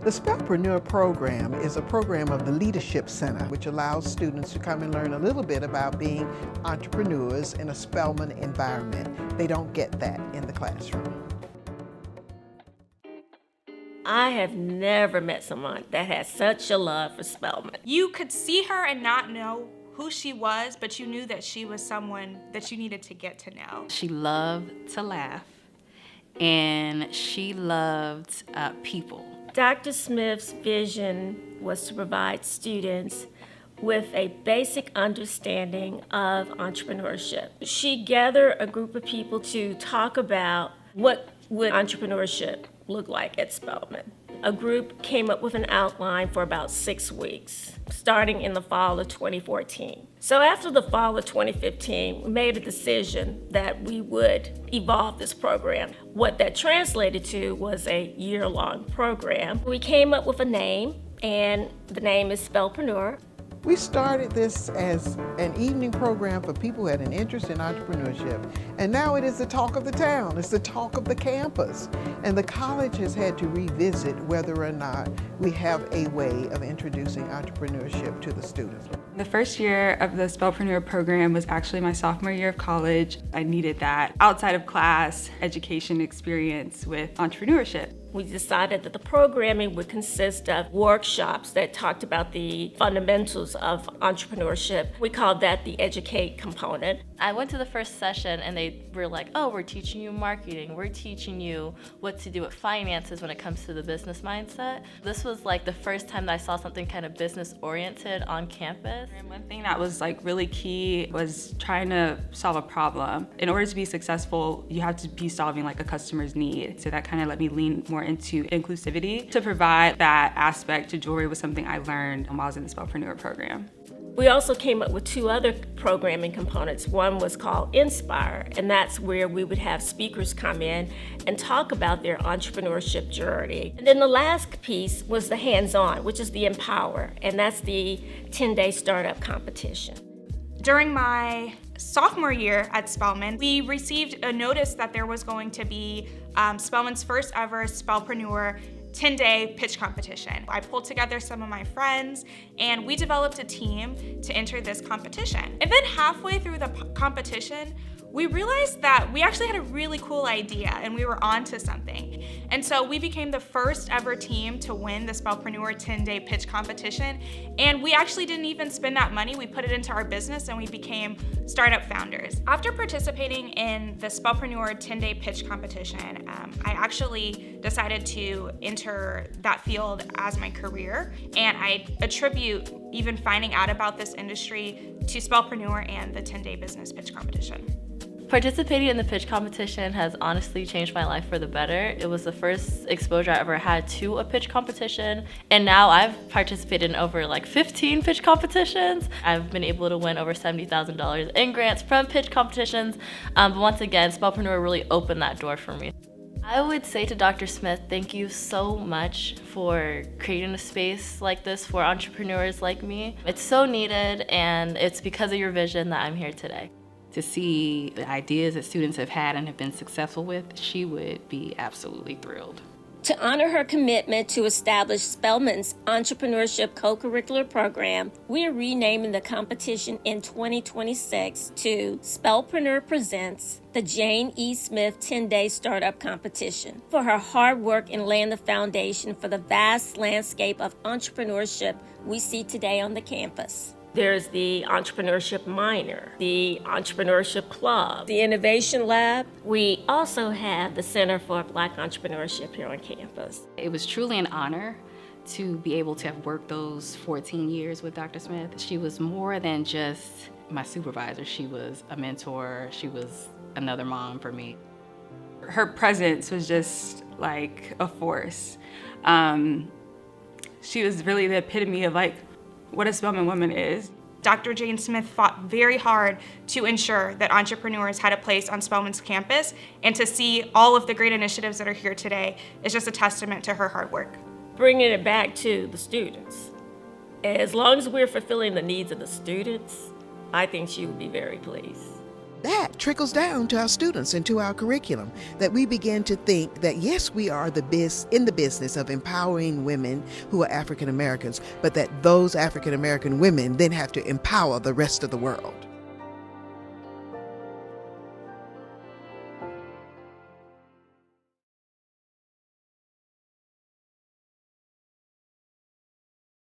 The Spelpreneur program is a program of the Leadership Center, which allows students to come and learn a little bit about being entrepreneurs in a Spelman environment. They don't get that in the classroom. I have never met someone that has such a love for Spelman. You could see her and not know who she was, but you knew that she was someone that you needed to get to know. She loved to laugh, and she loved people. Dr. Smith's vision was to provide students with a basic understanding of entrepreneurship. She gathered a group of people to talk about what would entrepreneurship look like at Spelman. A group came up with an outline for about 6 weeks, starting in the fall of 2014. So after the fall of 2015, we made a decision that we would evolve this program. What that translated to was a year-long program. We came up with a name, and the name is Spelpreneur. We started this as an evening program for people who had an interest in entrepreneurship, and now it is the talk of the town. It's the talk of the campus, and the college has had to revisit whether or not we have a way of introducing entrepreneurship to the students. The first year of the Spelpreneur program was actually my sophomore year of college. I needed that outside of class education experience with entrepreneurship. We decided that the programming would consist of workshops that talked about the fundamentals of entrepreneurship. We called that the educate component. I went to the first session and they were like, oh, we're teaching you marketing. We're teaching you what to do with finances when it comes to the business mindset. This was like the first time that I saw something kind of business oriented on campus. And one thing that was like really key was trying to solve a problem. In order to be successful, you have to be solving like a customer's need. So that kind of let me lean more into inclusivity. To provide that aspect to jewelry was something I learned while I was in the Spelpreneur program. We also came up with 2 other programming components. One was called Inspire, and that's where we would have speakers come in and talk about their entrepreneurship journey. And then the last piece was the hands-on, which is the Empower, and that's the 10-day startup competition. During my sophomore year at Spelman, we received a notice that there was going to be Spelman's first ever Spelpreneur 10-day pitch competition. I pulled together some of my friends and we developed a team to enter this competition. And then halfway through the competition, we realized that we actually had a really cool idea and we were onto something. And so we became the first ever team to win the Spelpreneur 10-day pitch competition. And we actually didn't even spend that money. We put it into our business and we became startup founders. After participating in the Spelpreneur 10-day pitch competition, I actually decided to enter that field as my career. And I attribute even finding out about this industry to Spelpreneur and the 10-day business pitch competition. Participating in the pitch competition has honestly changed my life for the better. It was the first exposure I ever had to a pitch competition, and now I've participated in over like 15 pitch competitions. I've been able to win over $70,000 in grants from pitch competitions, but once again, Spelpreneur really opened that door for me. I would say to Dr. Smith, thank you so much for creating a space like this for entrepreneurs like me. It's so needed, and it's because of your vision that I'm here today. To see the ideas that students have had and have been successful with, she would be absolutely thrilled. To honor her commitment to establish Spelman's entrepreneurship co-curricular program, we are renaming the competition in 2026 to Spelpreneur Presents, the Jane E. Smith 10-Day Startup Competition, for her hard work in laying the foundation for the vast landscape of entrepreneurship we see today on the campus. There's the Entrepreneurship Minor, the Entrepreneurship Club, the Innovation Lab. We also have the Center for Black Entrepreneurship here on campus. It was truly an honor to be able to have worked those 14 years with Dr. Smith. She was more than just my supervisor. She was a mentor. She was another mom for me. Her presence was just like a force. She was really the epitome of like what a Spelman woman is. Dr. Jane Smith fought very hard to ensure that entrepreneurs had a place on Spelman's campus, and to see all of the great initiatives that are here today is just a testament to her hard work. Bringing it back to the students. As long as we're fulfilling the needs of the students, I think she would be very pleased. that trickles down to our students and to our curriculum, that we begin to think that yes, we are in the business of empowering women who are African Americans, but that those African American women then have to empower the rest of the world.